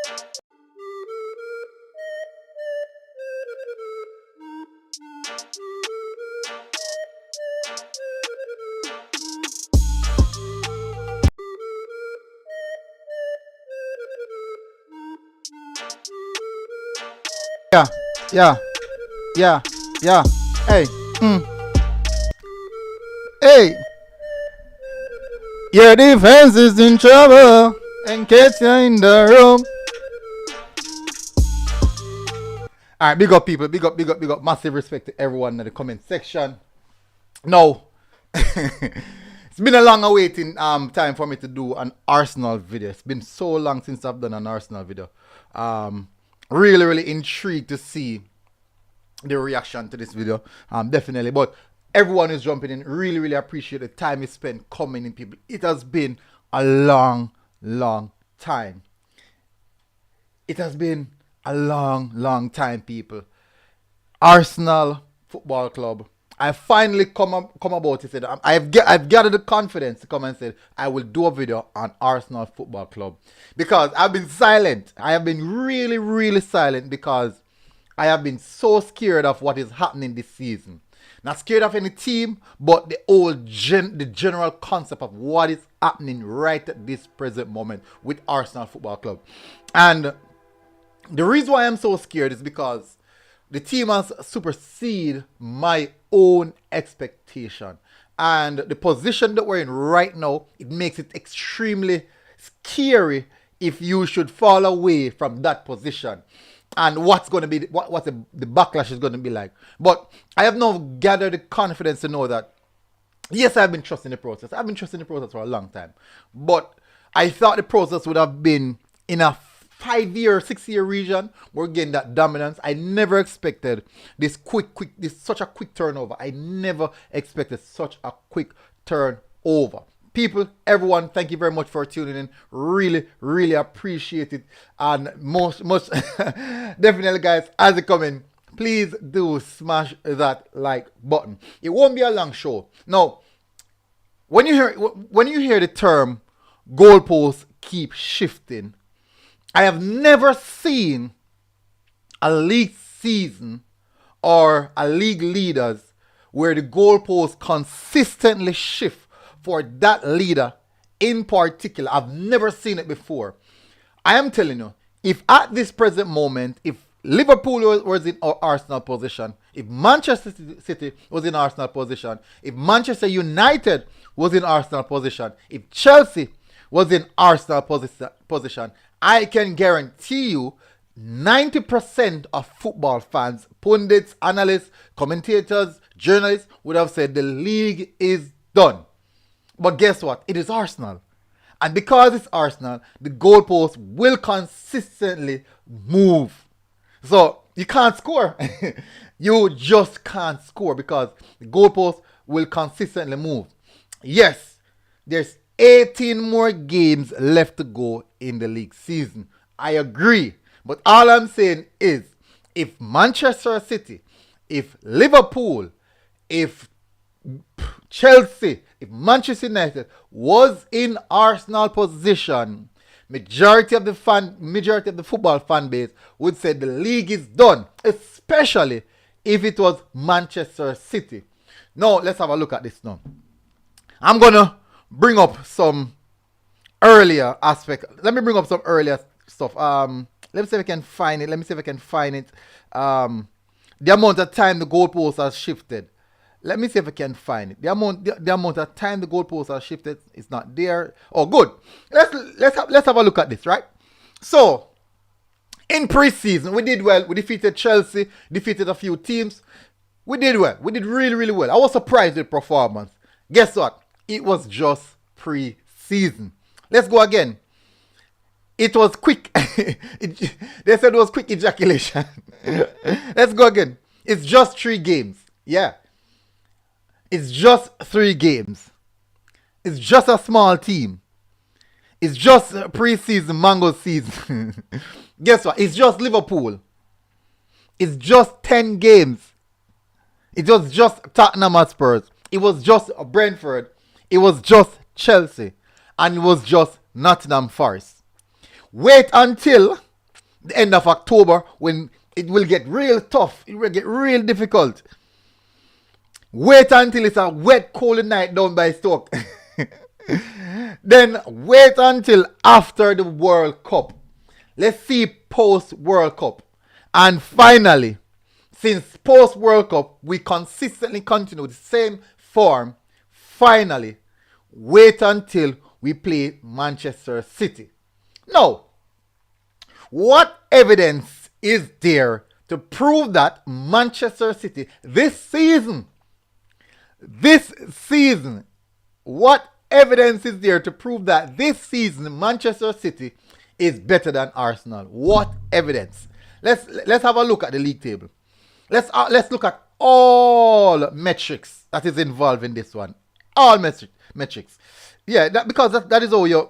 Yeah, yeah, yeah, yeah. Hey, hey, your defense is in trouble. In case you're in the room. All right, big up people, big up, big up, big up. Massive respect to everyone in the comment section. No, it's been a long awaiting time for me to do an Arsenal video. It's been so long since I've done an Arsenal video. Really, really intrigued to see the reaction to this video. Definitely, but everyone is jumping in. Really, really appreciate the time you spent coming in, people. It has been a long, long time. It has been a long, long time, people. Arsenal Football Club. I finally come about it. Said I've gathered the confidence to come and say I will do a video on Arsenal Football Club because I've been silent. I have been really, really silent because I have been so scared of what is happening this season. Not scared of any team, but the general concept of what is happening right at this present moment with Arsenal Football Club. And the reason why I'm so scared is because the team has superseded my own expectation. And the position that we're in right now, it makes it extremely scary if you should fall away from that position. And what's going to be, what the backlash is going to be like. But I have now gathered the confidence to know that, yes, I've been trusting the process. I've been trusting the process for a long time. But I thought the process would have been in a 5-year, 6-year region. We're getting that dominance. I never expected this such a quick turnover. I never expected such a quick turnover. People, everyone, thank you very much for tuning in. Really, really appreciate it. And most definitely, guys, as you come in, please do smash that like button. It won't be a long show. Now, when you hear the term goalposts keep shifting, I have never seen a league season or a league leaders where the goalposts consistently shift for that leader in particular. I've never seen it before. I am telling you, if at this present moment, if Liverpool was in Arsenal position, if Manchester City was in Arsenal position, if Manchester United was in Arsenal position, if Chelsea was in Arsenal position, I can guarantee you 90% of football fans, pundits, analysts, commentators, journalists would have said the league is done. But guess what? It is Arsenal. And because it's Arsenal, the goalposts will consistently move. So you can't score. You just can't score because the goalposts will consistently move. Yes, there's 18 more games left to go in the league season. I agree. But all I'm saying is, if Manchester City, if Liverpool, if Chelsea, if Manchester United was in Arsenal position, majority of the football fan base would say the league is done, especially if it was Manchester City. Now, let's have a look at this now. I'm going to bring up some earlier aspect. Let me bring up some earlier stuff. Let me see if I can find it. The amount of time the goalpost has shifted. Let me see if I can find it. The amount of time the goalpost has shifted is not there. Oh, good. Let's have a look at this, right? So, in preseason, we did well. We defeated Chelsea, defeated a few teams. We did well. We did really, really well. I was surprised with performance. Guess what? It was just pre-season. Let's go again. It was quick. They said it was quick ejaculation. Let's go again. It's just 3 games. Yeah. It's just 3 games. It's just a small team. It's just pre-season, mango season. Guess what? It's just Liverpool. It's just 10 games. It was just Tottenham Hotspur. It was just Brentford. It was just Chelsea. And it was just Nottingham Forest. Wait until the end of October, when it will get real tough. It will get real difficult. Wait until it's a wet, cold night down by Stoke. Then wait until after the World Cup. Let's see post-World Cup. And finally, since post-World Cup, we consistently continue the same form. Finally, wait until we play Manchester City. Now, what evidence is there to prove that Manchester City this season, what evidence is there to prove that this season Manchester City is better than Arsenal? What evidence? Let's have a look at the league table. Let's look at all metrics that is involved in this one. All metrics. Yeah, because that is how you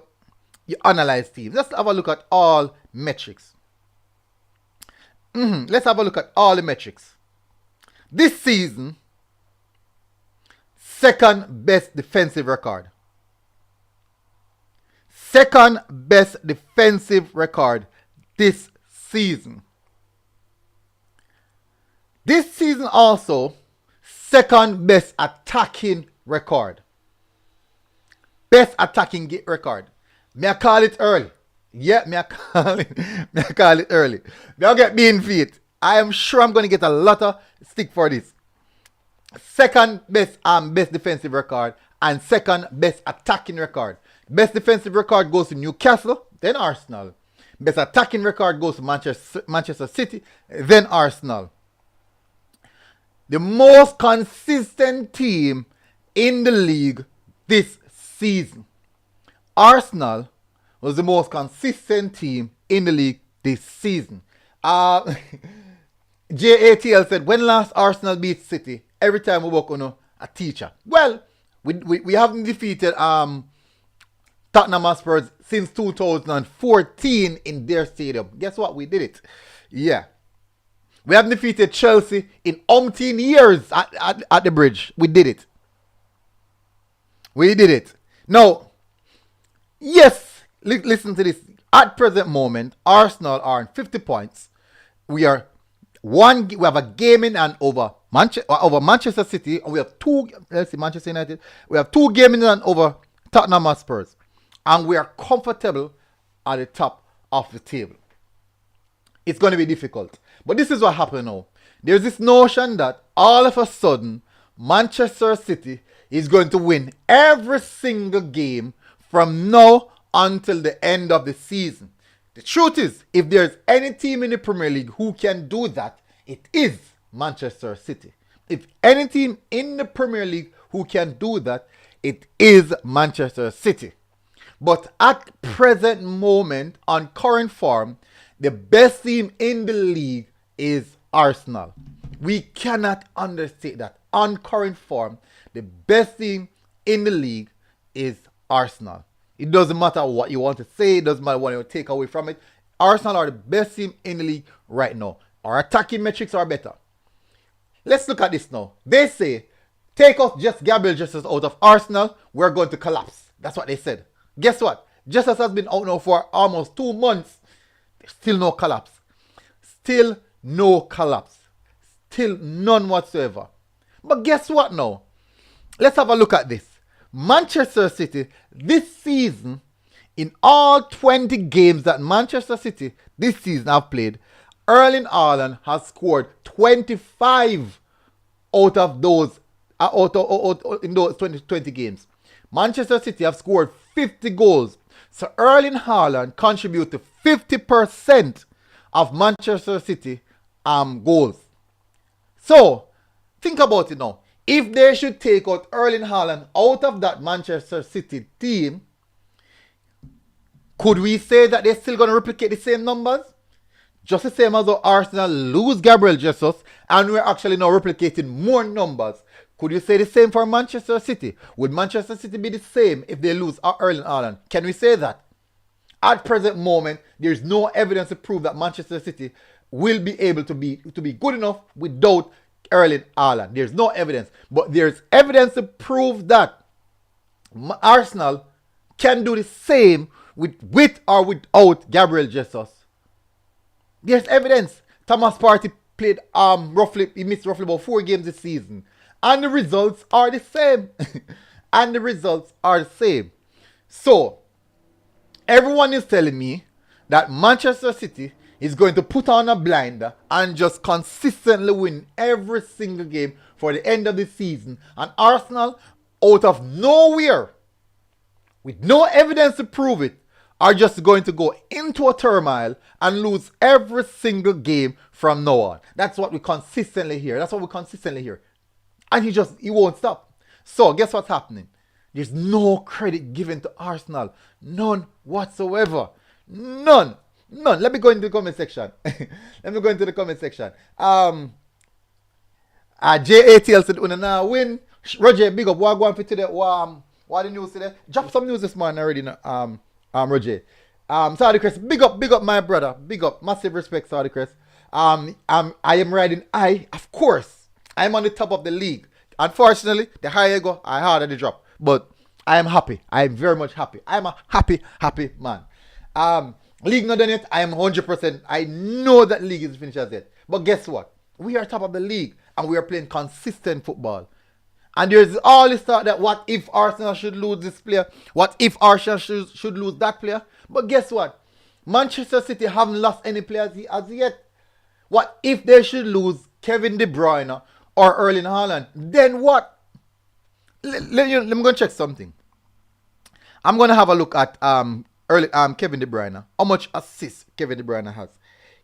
analyze teams. Let's have a look at all metrics. Let's have a look at all the metrics. This season, second best defensive record. Second best defensive record this season. This season also, second best attacking record. Best attacking record. May I call it early? Yeah, may I call it early. May I get being feet. I am sure I'm going to get a lot of stick for this. Second best best defensive record and second best attacking record. Best defensive record goes to Newcastle, then Arsenal. Best attacking record goes to Manchester City, then Arsenal. The most consistent team in the league this season. Arsenal was the most consistent team in the league this season. JATL said, when last Arsenal beat City? Every time we work on a teacher. Well, we haven't defeated Tottenham Hotspur since 2014 in their stadium. Guess what? We did it. Yeah. We haven't defeated Chelsea in umpteen years at the bridge. We did it. We did it. Now, yes, listen to this. At present moment, Arsenal are on 50 points. We have a game in and over Manchester City, and we have two. Let's see, Manchester United. We have two games in and over Tottenham Hotspur, and we are comfortable at the top of the table. It's going to be difficult, but this is what happened now. There's this notion that all of a sudden Manchester City is going to win every single game from now until the end of the season. The truth is, if there's any team in the Premier League who can do that, it is Manchester City. If any team in the Premier League who can do that, it is Manchester City. But at present moment, on current form, the best team in the league is Arsenal. We cannot understate that. On current form, the best team in the league is Arsenal. It doesn't matter what you want to say. It doesn't matter what you take away from it. Arsenal are the best team in the league right now. Our attacking metrics are better. Let's look at this now. They say, take out just Gabriel Jesus out of Arsenal, we're going to collapse. That's what they said. Guess what? Jesus has been out now for almost 2 months. There's still no collapse. Still no collapse. Still none whatsoever. But guess what now? Let's have a look at this. Manchester City this season, in all 20 games that Manchester City this season have played, Erling Haaland has scored 25 out of those in those 20 games. Manchester City have scored 50 goals. So Erling Haaland contributes to 50% of Manchester City goals. So think about it now. If they should take out Erling Haaland out of that Manchester City team, could we say that they're still going to replicate the same numbers? Just the same as though Arsenal lose Gabriel Jesus and we're actually now replicating more numbers. Could you say the same for Manchester City? Would Manchester City be the same if they lose Erling Haaland? Can we say that? At present moment, there's no evidence to prove that Manchester City will be able to be good enough without Erling Haaland. There's no evidence. But there's evidence to prove that Arsenal can do the same with or without Gabriel Jesus. There's evidence. Thomas Partey played he missed roughly about 4 games this season. And the results are the same. And the results are the same. So, everyone is telling me that Manchester City is going to put on a blinder and just consistently win every single game for the end of the season. And Arsenal, out of nowhere, with no evidence to prove it, are just going to go into a turmoil and lose every single game from now on. That's what we consistently hear. And he won't stop. So guess what's happening? There's no credit given to Arsenal. None whatsoever. None. Let me go into the comment section. JATL said, "Una win." Roger, big up. What going for today? What the news today? Drop some news this morning already. Roger. Saudi Crest, big up, my brother. Big up, massive respect, Saudi Crest. I am riding high, of course. I'm on the top of the league. Unfortunately, the higher you go, the harder the drop. But I am happy. I am very much happy. I am a happy man. League not done yet. I am 100%. I know that league is finished as yet. But guess what? We are top of the league and we are playing consistent football. And there's all this thought that what if Arsenal should lose this player? What if Arsenal should lose that player? But guess what? Manchester City haven't lost any players as yet. What if they should lose Kevin De Bruyne or Erling Haaland? Then what? Let me go check something. I'm going to have a look at Kevin De Bruyne. How much assists Kevin De Bruyne has.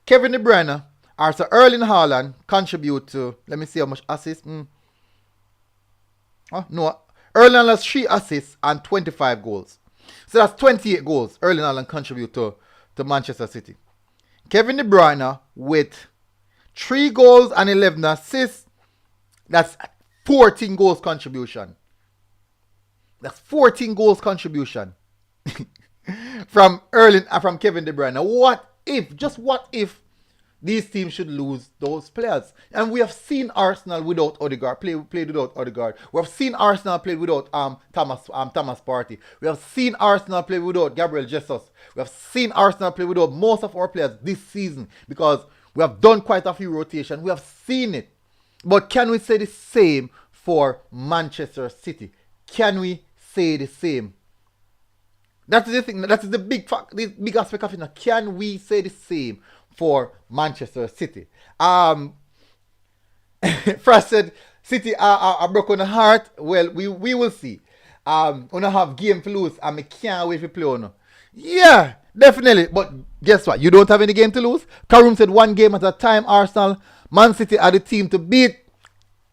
Kevin De Bruyne or so Erling Haaland contribute to, let me see how much assists. No, Erling has 3 assists and 25 goals. So that's 28 goals Erling Haaland contribute to Manchester City. Kevin De Bruyne with 3 goals and 11 assists. That's 14 goals contribution. That's 14 goals contribution from Kevin De Bruyne. What if these teams should lose those players? And we have seen Arsenal without Odegaard played without Odegaard. We have seen Arsenal play without Thomas Partey. We have seen Arsenal play without Gabriel Jesus. We have seen Arsenal play without most of our players this season because we have done quite a few rotations. We have seen it. But can we say the same for Manchester City? Can we say the same? That's the thing. That is the big aspect of it. Can we say the same for Manchester City? Frost said, City are broken heart. Well, we will see. Una have game to lose and I can't wait to play on. Yeah, definitely. But guess what? You don't have any game to lose. Karim said 1 game at a time. Arsenal, Man City are the team to beat.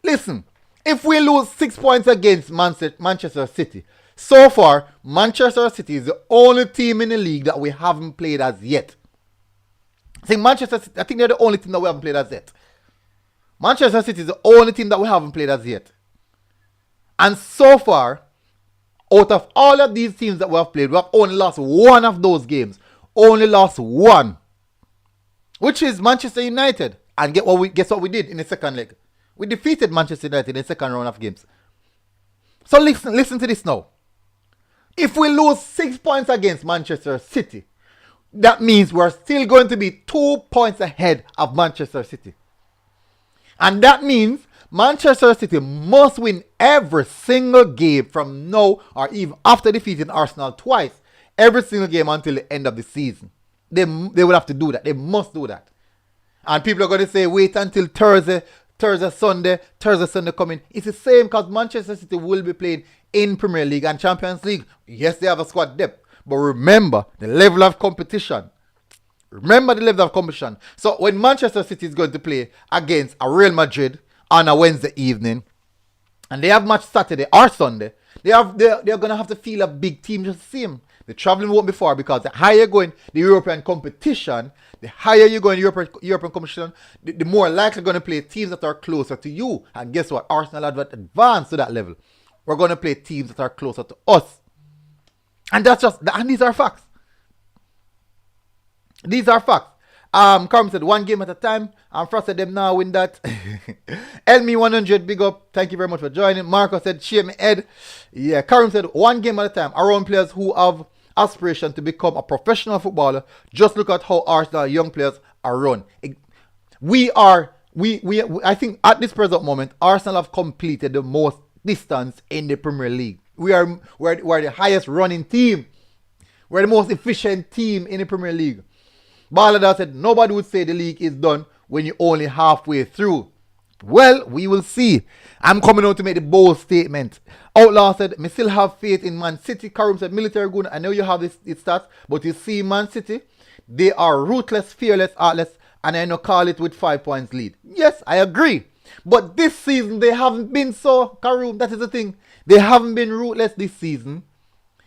Listen, if we lose 6 points against Manchester City, so far, Manchester City is the only team in the league that we haven't played as yet. See, Manchester City, I think they're the only team that we haven't played as yet. Manchester City is the only team that we haven't played as yet. And so far, out of all of these teams that we have played, we have only lost 1 of those games. Only lost 1. Which is Manchester United. And guess what we did in the second leg? We defeated Manchester United in the second round of games. So listen to this now. If we lose 6 points against Manchester City, that means we're still going to be 2 points ahead of Manchester City. And that means Manchester City must win every single game from now or even after defeating Arsenal twice. Every single game until the end of the season. They will have to do that. They must do that. And people are going to say, wait until Thursday, Sunday coming. It's the same because Manchester City will be playing in Premier League and Champions League. Yes, they have a squad depth. But remember the level of competition. So when Manchester City is going to play against a Real Madrid on a Wednesday evening, and they have match Saturday or Sunday, they're going to have to feel a big team just the same. The traveling won't be far because the higher you go in the European competition, the higher you go in European competition, the more likely going to play teams that are closer to you. And guess what? Arsenal have advanced to that level. We're going to play teams that are closer to us. And these are facts. These are facts. Carmen said 1 game at a time. Frost said them now win that. Elmi 100, big up. Thank you very much for joining. Marco said share me head. Yeah, Karim said 1 game at a time. Around players who have aspiration to become a professional footballer. Just look at how Arsenal young players a run. I think at this present moment, Arsenal have completed the most distance in the Premier League. We're the highest running team. We're the most efficient team in the Premier League. Balada said nobody would say the league is done when you're only halfway through. Well, we will see. I'm coming out to make the bold statement. Outlaw said, me still have faith in Man City. Karim said, military good. I know you have this stats, but you see Man City, they are ruthless, fearless, heartless, and I know call it with 5 points lead. Yes, I agree. But this season, they haven't been so, Karim, that is the thing. They haven't been ruthless this season.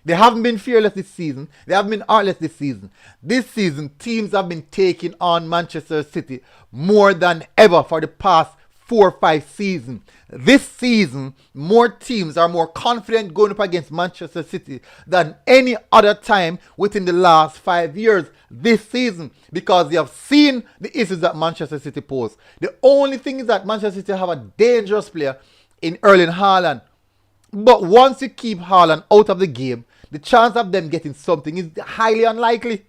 They haven't been fearless this season. They haven't been heartless this season. This season, teams have been taking on Manchester City more than ever for the past 4 or 5 seasons. This season, more teams are more confident going up against Manchester City than any other time within the last 5 years this season, because they have seen the issues that Manchester City pose. The only thing is that Manchester City have a dangerous player in Erling Haaland. But once you keep Haaland out of the game, the chance of them getting something is highly unlikely,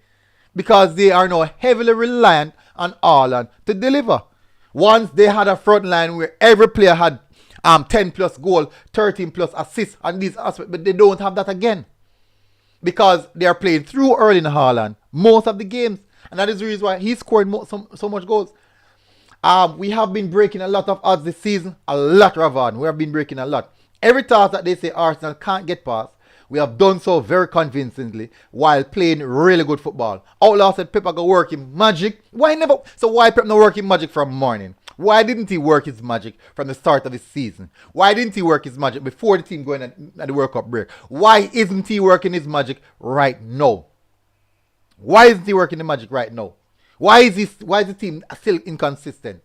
because they are now heavily reliant on Haaland to deliver. Once they had a front line where every player had 10 plus goal, 13 plus assists on these aspects, but they don't have that again, because they are playing through Erling Haaland most of the games, and that is the reason why he's scoring so much goals. We have been breaking a lot of odds this season, a lot, Ravan. We have been breaking a lot. Every task that they say Arsenal can't get past, we have done so very convincingly while playing really good football. Outlaw said Pep go working magic. Why Pep not working magic from morning? Why didn't he work his magic from the start of his season? Why didn't he work his magic before the team going at the World Cup break? Why isn't he working his magic right now? Why isn't he working the magic right now? Why is the team still inconsistent?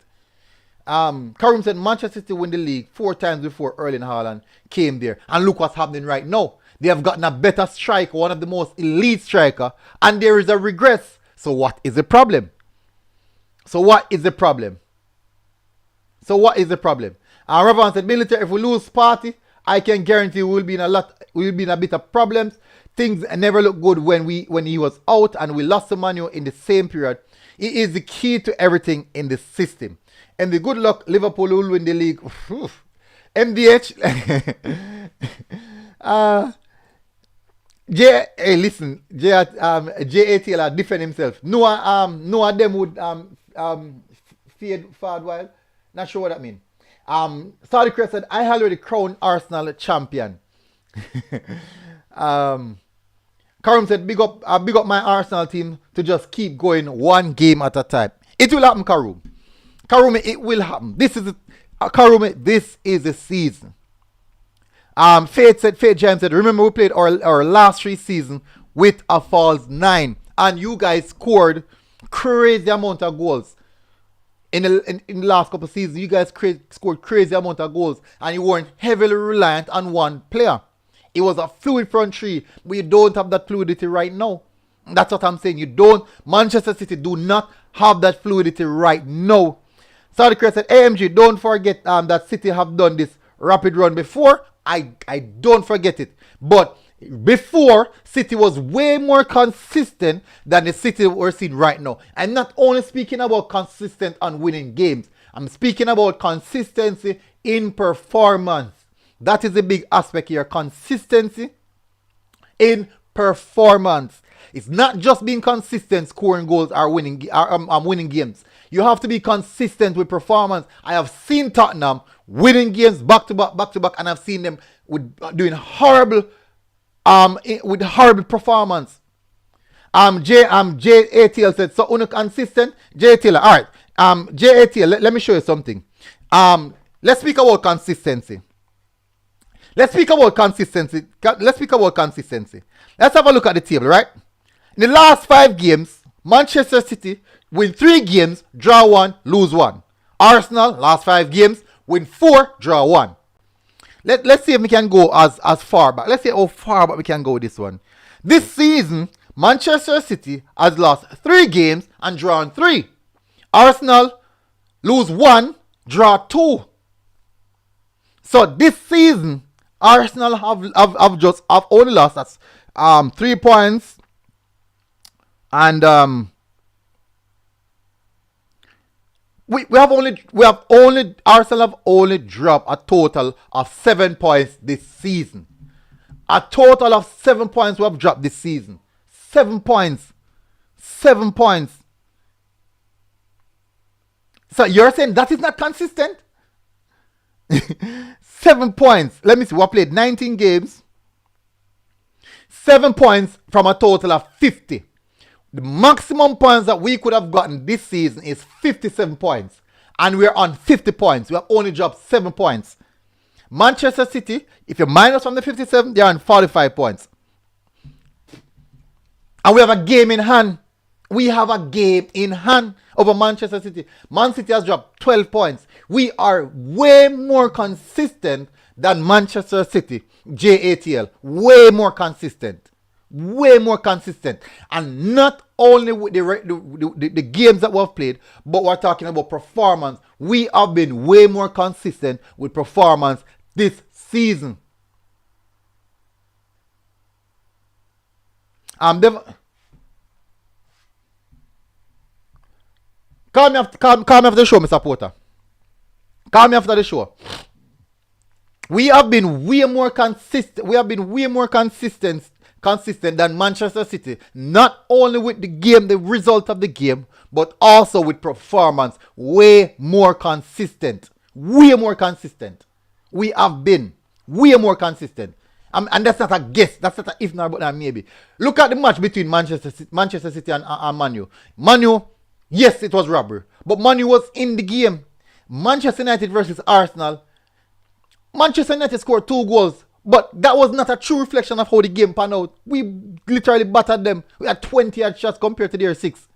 Karim said Manchester City win the league 4 times before Erling Haaland came there. And look what's happening right now. They have gotten a better striker, one of the most elite striker, and there is a regress. So what is the problem? Ravan said, military, if we lose party, I can guarantee we'll be in a bit of problems. Things never look good when he was out, and we lost to Manu in the same period. He is the key to everything in the system. And the good luck, Liverpool will win the league. MDH. JATL defend himself. Noah them would fade while. Not sure what that means. Saudi Crest said, I already crowned Arsenal champion. Karim said, big up my Arsenal team to just keep going one game at a time. It will happen, Karim. It will happen. This is the season. Faith James said, remember we played our last 3 seasons with a false 9, and you guys scored crazy amount of goals. In the last couple of seasons, you guys scored crazy amount of goals, and you weren't heavily reliant on one player. It was a fluid front 3, but you don't have that fluidity right now. That's what I'm saying. Manchester City do not have that fluidity right now. Saudi Crest said, AMG, don't forget that City have done this rapid run before. I don't forget it. But before, City was way more consistent than the City we're seeing right now. I'm not only speaking about consistent on winning games. I'm speaking about consistency in performance. That is a big aspect here. Consistency in performance. It's not just being consistent, scoring goals or winning games. You have to be consistent with performance. I have seen Tottenham winning games back to back, and I've seen them doing horrible performance. JATL said, so inconsistent. JATL, all right. JATL, let me show you something. Let's speak about consistency. Let's have a look at the table, right? In the last 5 games, Manchester City win 3 games, draw 1, lose 1. Arsenal, last 5 games, win 4, draw 1. Let's see if we can go as far back. Let's see how far back we can go with this one. This season, Manchester City has lost 3 games and drawn 3. Arsenal lose 1, draw 2. So this season, Arsenal have only lost 3 points and we have only Arsenal have only dropped a total of 7 points this season. A total of 7 points we have dropped this season. 7 points. 7 points. So you're saying that is not consistent? 7 points. Let me see. We played 19 games. 7 points from a total of 50. The maximum points that we could have gotten this season is 57 points. And we're on 50 points. We have only dropped 7 points. Manchester City, if you minus from the 57, they're on 45 points. And we have a game in hand. We have a game in hand over Manchester City. Man City has dropped 12 points. We are way more consistent than Manchester City. JATL. Way more consistent. Way more consistent. And not only with the games that we've played, but we're talking about performance. We have been way more consistent with performance this season. Call me after the show, Mr. Porter. Call me after the show. We have been way more consistent. We have been way more consistent than Manchester City. Not only with the game, the result of the game, but also with performance. Way more consistent. Way more consistent. We have been way more consistent. And that's not a guess. That's not a if not, but not maybe. Look at the match between Manchester City and Man U. Man U, yes, it was robbery. But Man U was in the game. Manchester United versus Arsenal. Manchester United scored 2 goals. But that was not a true reflection of how the game panned out. We literally battered them. We had 20 odd shots compared to their 6.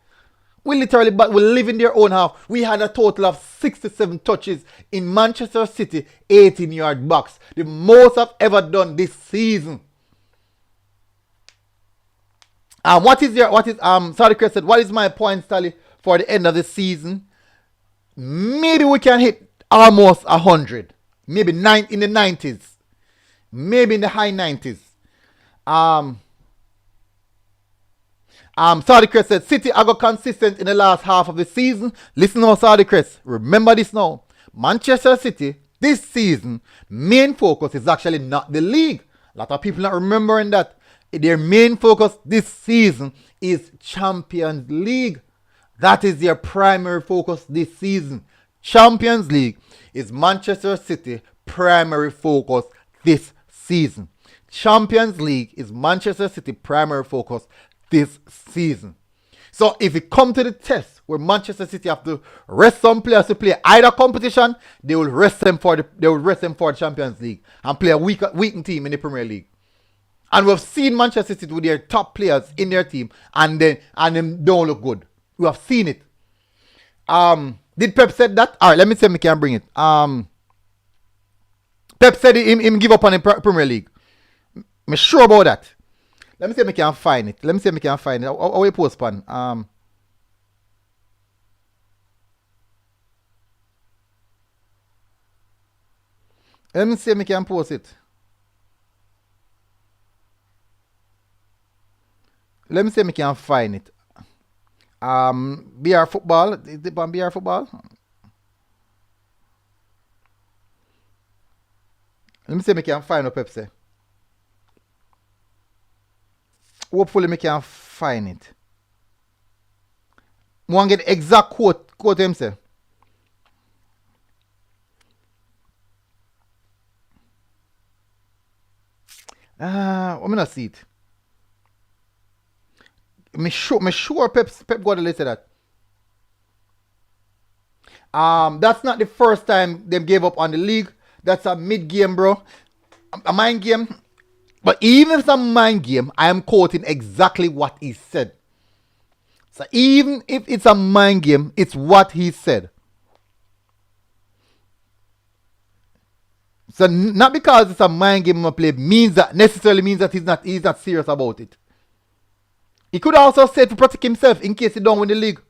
We live in their own half. We had a total of 67 touches in Manchester City 18-yard box. The most I've ever done this season. Sorry, Chris said, what is my points tally for the end of the season? Maybe we can hit almost 100. Maybe in the 90s. Maybe in the high 90s. Saudi Chris said, City I got consistent in the last half of the season. Listen now, Saudi Chris. Remember this now. Manchester City, this season, main focus is actually not the league. A lot of people not remembering that. Their main focus this season is Champions League. That is their primary focus this season. Champions League is Manchester City primary focus this season. Champions League is Manchester City primary focus this season. So if it come to the test where Manchester City have to rest some players to play either competition, they will rest them for the Champions League and play a weakened team in the Premier League. And we've seen Manchester City with their top players in their team and them don't look good. We have seen it. Did Pep said that? Alright, let me see if we can bring it. Pep said him give up on the Premier League. I'm sure about that. Let me see if we can find it. How we postpone? Let me see if we can post it. Let me see if we can find it. BR Football. Is it on BR Football? Let me see if we can find what Pepsi. Hopefully we can find it. I want to get the exact quote him say. I'm not see it. Me sure Pep got a letter that. That's not the first time them gave up on the league. That's a mid-game, bro. A mind game. But even if it's a mind game, I am quoting exactly what he said. So even if it's a mind game, it's what he said. So not because it's a mind game I play necessarily means that he's not serious about it. He could also say to protect himself in case he don't win the league.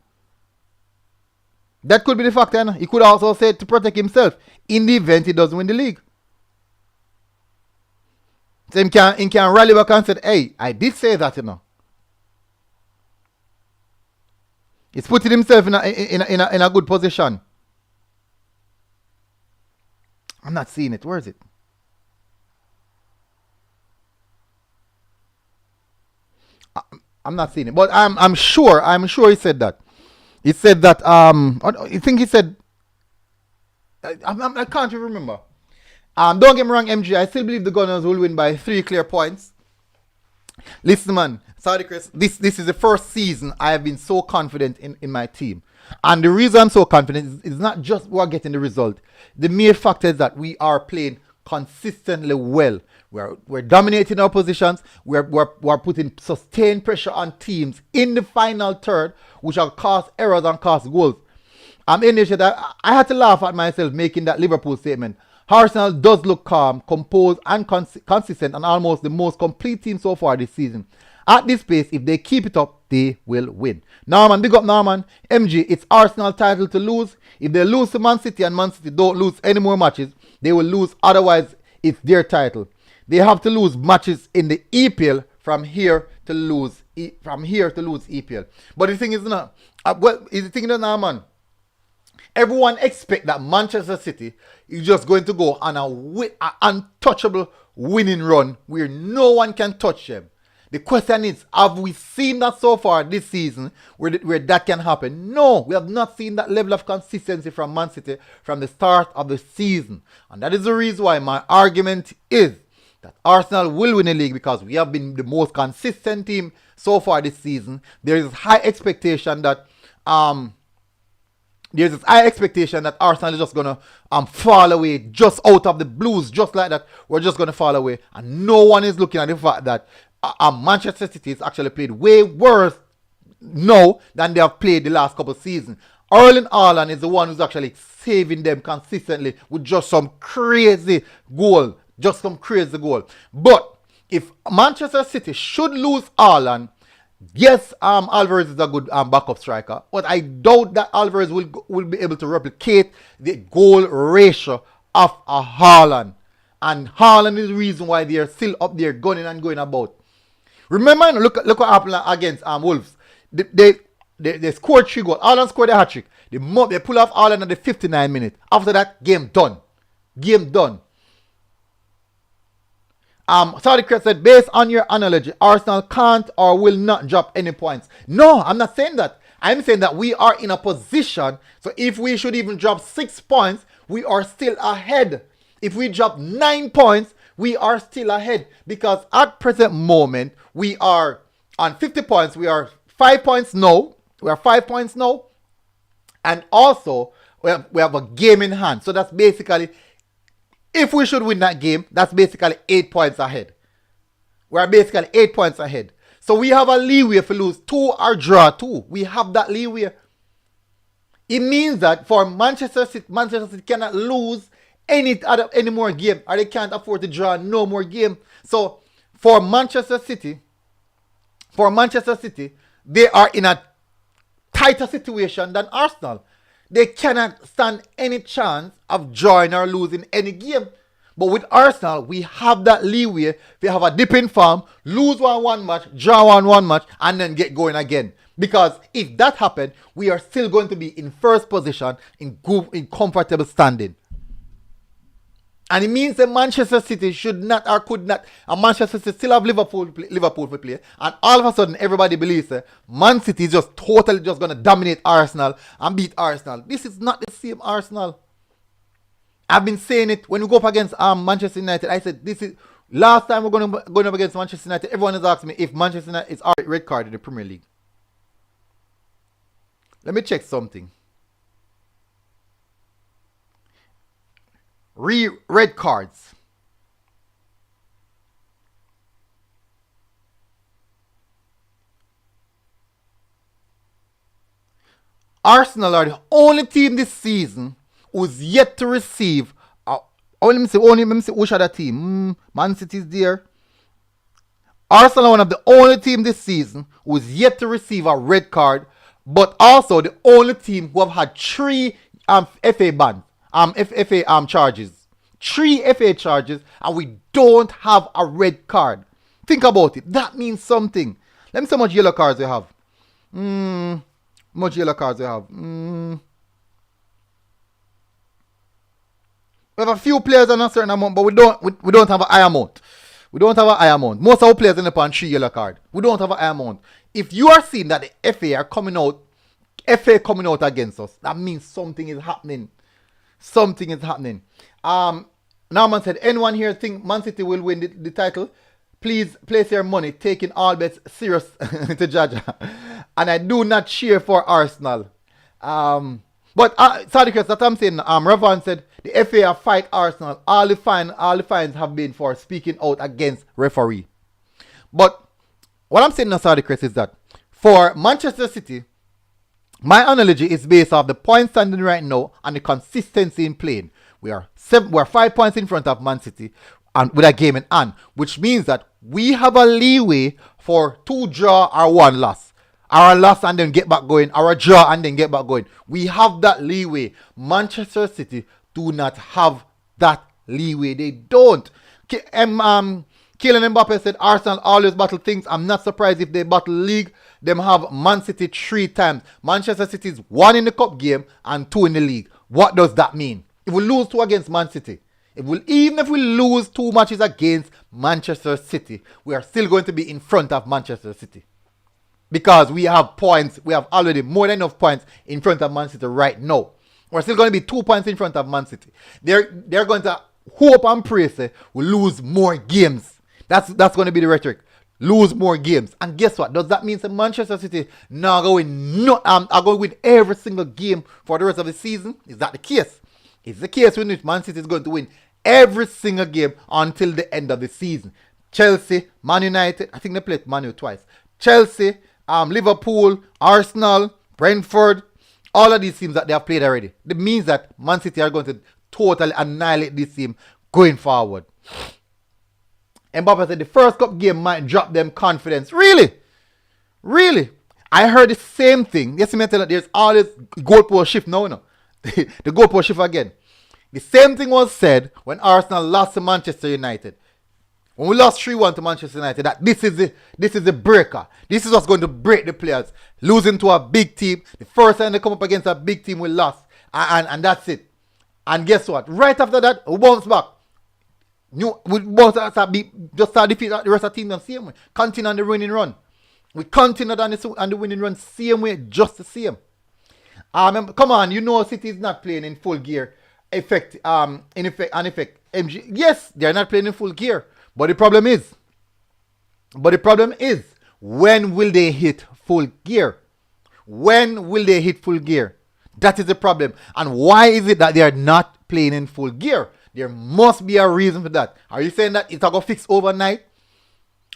That could be the factor. He could also say to protect himself in the event he doesn't win the league. So he can rally back and say, hey, I did say that, He's putting himself in a good position. I'm not seeing it. Where is it? I'm not seeing it. But I'm sure he said that. He said that I think he said I can't even remember. Don't get me wrong, MG. I still believe the Gunners will win by 3 clear points. Listen, man, sorry, Chris. This is the first season I have been so confident in my team, and the reason I'm so confident is not just we're getting the result. The mere fact is that we are playing consistently well. We're dominating our positions. We're putting sustained pressure on teams in the final third, which will cause errors and cause goals. I'm in this shit. I had to laugh at myself making that Liverpool statement. Arsenal does look calm, composed, and consistent, and almost the most complete team so far this season. At this pace, if they keep it up, they will win. Norman, big up Norman. MG, it's Arsenal title to lose. If they lose to Man City and Man City don't lose any more matches, they will lose. Otherwise, it's their title. They have to lose matches in the EPL from here to lose EPL. But the thing is not. Is the thing that Norman? Everyone expect that Manchester City is just going to go on an untouchable winning run where no one can touch them. The question is, have we seen that so far this season where that can happen? No, we have not seen that level of consistency from Man City from the start of the season. And that is the reason why my argument is that Arsenal will win the league, because we have been the most consistent team so far this season. There is high expectation that Arsenal is just going to fall away just out of the blues, just like that. We're just going to fall away. And no one is looking at the fact that Manchester City has actually played way worse now than they have played the last couple of seasons. Erling Haaland is the one who's actually saving them consistently with just some crazy goal. But if Manchester City should lose Haaland, yes, Alvarez is a good backup striker, but I doubt that Alvarez will be able to replicate the goal ratio of a Haaland. And Haaland is the reason why they are still up there gunning and going about. Remember, look what happened against Wolves. They scored 3 goals. Haaland scored a hat-trick. They pull off Haaland at the 59th minute. After that, game done. Saudi Chris said, based on your analogy, Arsenal can't or will not drop any points. No, I'm not saying that. I'm saying that we are in a position, so if we should even drop 6 points, we are still ahead. If we drop 9 points, we are still ahead. Because at present moment, we are on 50 points. We are 5 points now. And also, we have a game in hand. So that's basically, if we should win that game, that's basically 8 points ahead. We are basically 8 points ahead. So we have a leeway if we lose 2 or draw 2. We have that leeway. It means that for Manchester City cannot lose any more game, or they can't afford to draw no more game. So for Manchester City, they are in a tighter situation than Arsenal. They cannot stand any chance of drawing or losing any game. But with Arsenal, we have that leeway. We have a dip in form, lose one match, draw one match, and then get going again. Because if that happens, we are still going to be in first position in comfortable standing. And it means that Manchester City should not or could not, and Manchester City still have Liverpool to play. And all of a sudden, everybody believes that Man City is just totally just going to dominate Arsenal and beat Arsenal. This is not the same Arsenal. I've been saying it when we go up against Manchester United. I said, this is last time we're going up against Manchester United. Everyone has asked me if Manchester United is our red card in the Premier League. Let me check something. Red cards. Arsenal are the only team this season who's yet to receive. Let me see which other team. Man City is there. Arsenal are one of the only team this season who's yet to receive a red card, but also the only team who have had 3 FA bans. FA charges. 3 FA charges, and we don't have a red card. Think about it. That means something. Let me see how much yellow cards we have. Much yellow cards we have. We have a few players on a certain amount, but we don't have a high amount. We don't have a high amount. Most of our players end up on 3 yellow card. We don't have a high amount. If you are seeing that the FA are coming out, FA coming out against us, that means something is happening. Something is happening. Norman said, anyone here think Man City will win the title? Please place your money, taking all bets serious to Jaja. And I do not cheer for Arsenal. But sorry, Chris, that I'm saying. Ravan said the FA have fight Arsenal. All the fines have been for speaking out against referee. But what I'm saying now, sorry, Chris, is that for Manchester City, my analogy is based off the point standing right now and the consistency in playing. We're 5 points in front of Man City and with a game in hand, which means that we have a leeway for 2 draw or 1 loss. Or a loss and then get back going, or a draw and then get back going. We have that leeway. Manchester City do not have that leeway. They don't. Kylian Mbappe said Arsenal always battle things. I'm not surprised if they battle league. Them have Man City 3 times. Manchester City is 1 in the cup game and 2 in the league. What does that mean? If we lose 2 against Man City, even if we lose 2 matches against Manchester City, we are still going to be in front of Manchester City. Because we have points, we have already more than enough points in front of Man City right now. We're still going to be 2 points in front of Man City. They're going to hope and pray say we lose more games. That's going to be the rhetoric. Lose more games. And guess what? Does that mean that Manchester City now are going to win every single game for the rest of the season? Is that the case? It's the case in which Man City is going to win every single game until the end of the season. Chelsea, Man United, I think they played Man U twice. Chelsea, Liverpool, Arsenal, Brentford, all of these teams that they have played already. That means that Man City are going to totally annihilate this team going forward. Mbappe said the first cup game might drop them confidence. Really? Really? I heard the same thing. Yes, I tell you, there's all this goalpost shift now. The goalpost shift again. The same thing was said when Arsenal lost to Manchester United. When we lost 3-1 to Manchester United, that this is the breaker. This is what's going to break the players. Losing to a big team. The first time they come up against a big team, we lost. And that's it. And guess what? Right after that, we bounce back. We bounce just start defeat the rest of the team the same way. Continue on the winning run. We continued on the winning run same way, just the same. Come on, you know City is not playing in full gear. MG. Yes, they are not playing in full gear. But the problem is, when will they hit full gear? When will they hit full gear? That is the problem. And why is it that they are not playing in full gear? There must be a reason for that. Are you saying that it's going to fix overnight?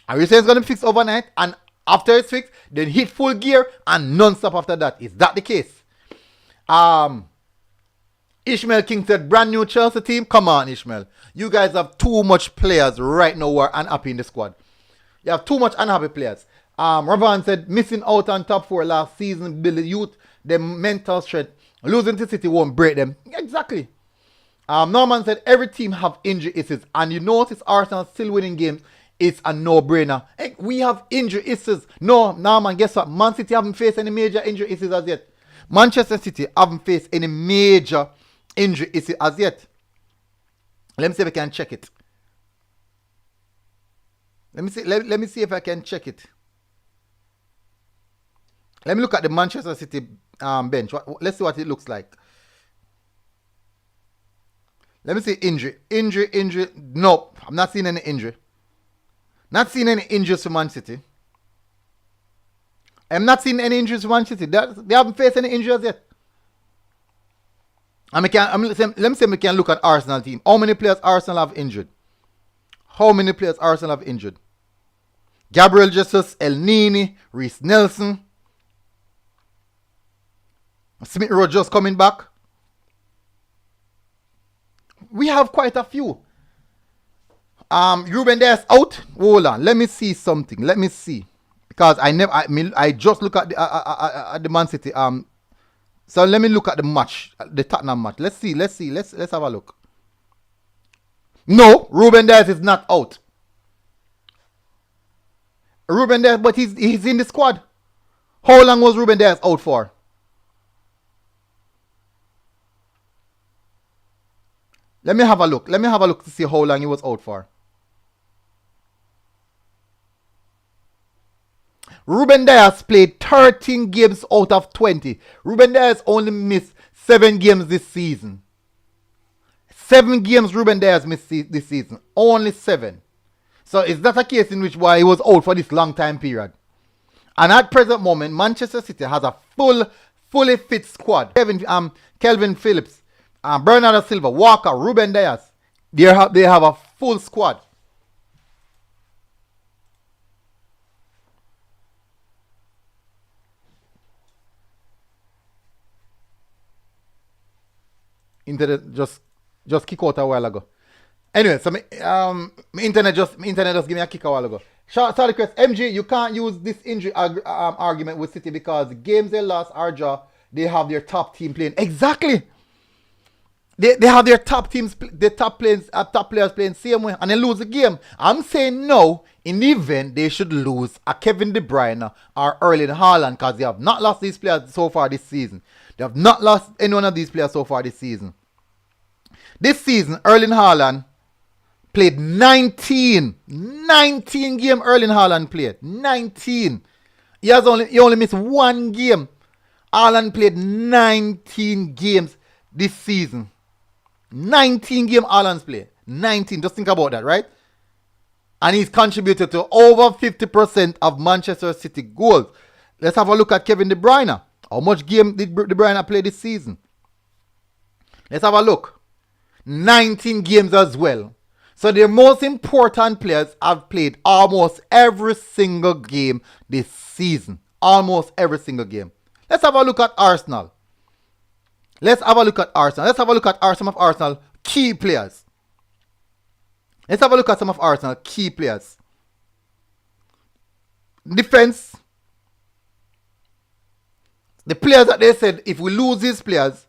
Are you saying it's going to fix overnight? And after it's fixed, then hit full gear and non-stop after that? Is that the case? Ishmael King said, brand new Chelsea team. Come on, Ishmael. You guys have too much players right now who are unhappy in the squad. You have too much unhappy players. Ravan said, missing out on top 4 last season, build the youth, the mental strength. Losing to City won't break them. Exactly. Norman said, every team have injury issues. And you notice Arsenal still winning games. It's a no-brainer. Hey, we have injury issues. No, Norman, guess what? Man City haven't faced any major injury issues as yet. Manchester City haven't faced any major injury issue as yet. Let me see if I can check it. Let me see if I can check it. Let me look at the Manchester City bench. Let's see what it looks like. Let me see injury. Nope, I'm not seeing any injury. Not seeing any injuries for Man City. I'm not seeing any injuries for Man City. They haven't faced any injuries yet. Let me see if we can look at Arsenal team. How many players Arsenal have injured? Gabriel Jesus, El Nini, Reece Nelson. Smith Rowe just coming back. We have quite a few. Ruben Dias out. Hold on. Let me see something. Let me see. Because I just look at the Man City. So let me look at the match, the Tottenham match. Let's see. Let's have a look. No, Ruben Dias is not out. Ruben Dias, but he's in the squad. How long was Ruben Dias out for? Let me have a look. Let me have a look to see how long he was out for. Ruben Dias played 13 games out of 20. Ruben Dias only missed 7 games this season. 7 games Ruben Dias missed this season. Only 7. So is that a case in which why he was out for this long time period? And at present moment, Manchester City has a fully fit squad. Kelvin Phillips, Bernardo Silva, Walker, Ruben Dias. They have a full squad. Internet just kick out a while ago. Anyway, so my internet just give me a kick a while ago. Sorry, Chris. MG, you can't use this injury argument with City because the games they lost are draw. They have their top team playing. Exactly. They have their top teams, their top players playing same way, and they lose the game. I'm saying no. In the event they should lose a Kevin De Bruyne or Erling Haaland because they have not lost these players so far this season. They have not lost any one of these players so far this season. This season, Erling Haaland played 19 game Erling Haaland played. 19. He only missed 1 game. Haaland played 19 games this season. 19 game Haaland's played. 19. Just think about that, right? And he's contributed to over 50% of Manchester City goals. Let's have a look at Kevin De Bruyne. How much game did De Bruyne play this season? Let's have a look. 19 games as well. So the most important players have played almost every single game this season. Almost every single game. Let's have a look at Arsenal. Let's have a look at some of Arsenal key players. Let's have a look at some of Arsenal key players. Defense. The players that they said if we lose these players,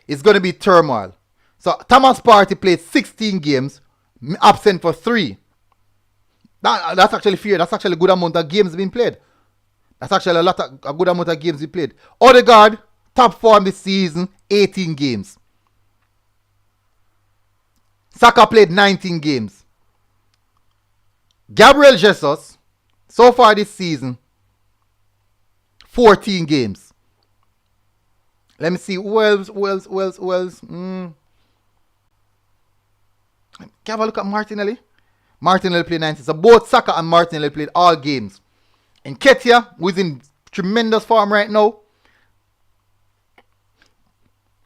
it's going to be turmoil. So Thomas Partey played 16 games, absent for 3. That's actually fair. That's actually a good amount of games being played. That's actually a good amount of games he played. Odegaard, top form this season, 18 games. Saka played 19 games. Gabriel Jesus, so far this season, 14 games. Let me see. Wells. Can I have a look at Martinelli? Martinelli played 19. So both Saka and Martinelli played all games. And Ketia, who is in tremendous form right now.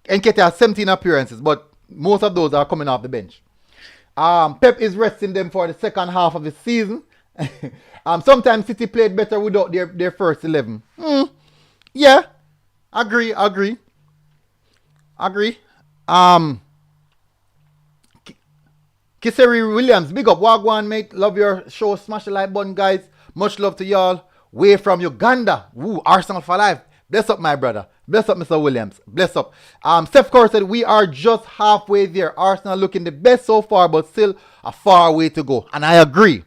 And Ketia has 17 appearances, but most of those are coming off the bench. Pep is resting them for the second half of the season. Sometimes City played better without their first 11. Yeah. Agree. Kiseri Williams, big up. Wagwan, mate. Love your show. Smash the like button, guys. Much love to y'all. Way from Uganda. Woo, Arsenal for life. Bless up, my brother. Bless up, Mr. Williams. Bless up. Steph Curry said, we are just halfway there. Arsenal looking the best so far, but still a far way to go. And I agree.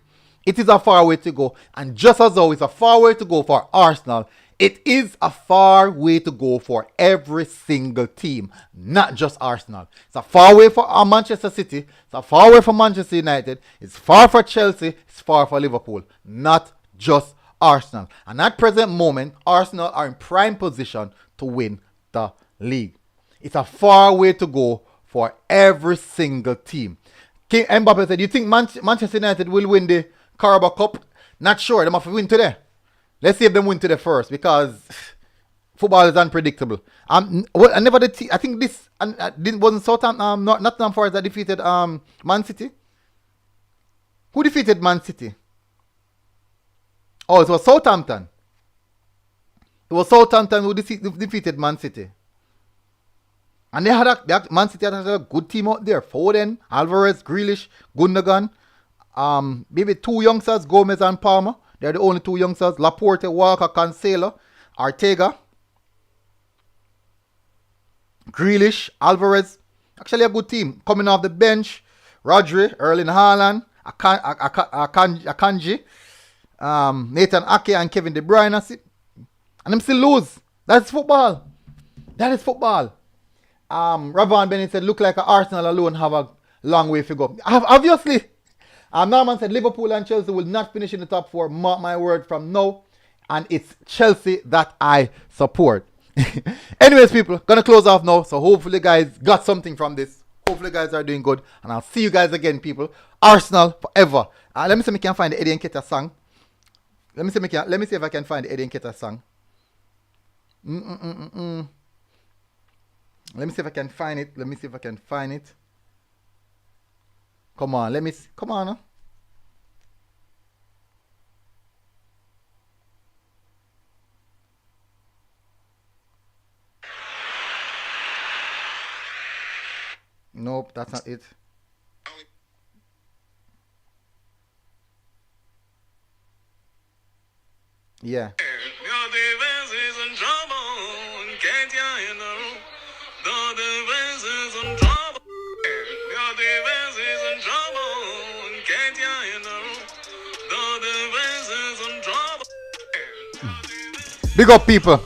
It is a far way to go. And just as though it's a far way to go for Arsenal, it is a far way to go for every single team, not just Arsenal. It's a far way for Manchester City. It's a far way for Manchester United. It's far for Chelsea. It's far for Liverpool, not just Arsenal. And at present moment, Arsenal are in prime position to win the league. It's a far way to go for every single team. King Mbappe said, you think Manchester United will win the Carabao Cup? Not sure. They must win today. Let's see if they win today first, because football is unpredictable. I never did. I think this wasn't Southampton. Nottingham Forest that defeated Man City. Who defeated Man City? Oh, it was Southampton. It was Southampton who defeated Man City. And Man City had a good team out there. Foden, Alvarez, Grealish, Gundogan. Maybe 2 youngsters, Gomez and Palmer. They're the only 2 youngsters. Laporte, Walker, Cancelo, Ortega, Grealish, Alvarez. Actually a good team. Coming off the bench, Rodri, Erling Haaland, Akanji, Nathan Ake and Kevin De Bruyne. And them still lose. That's football. That is football. Ravon Bennett said, look like Arsenal alone have a long way to go. Obviously, Norman said, Liverpool and Chelsea will not finish in the top four. Mark my word from now. And it's Chelsea that I support. Anyways, people, gonna close off now. So hopefully, guys got something from this. Hopefully, guys are doing good. And I'll see you guys again, people. Arsenal forever. Let me see if I can find the Eddie Nketiah song. Let me see if I can find the Eddie Nketiah song. Let me see if I can find it. Come on, let me see. Come on. Huh? Nope, that's not it. Yeah. Big up, people.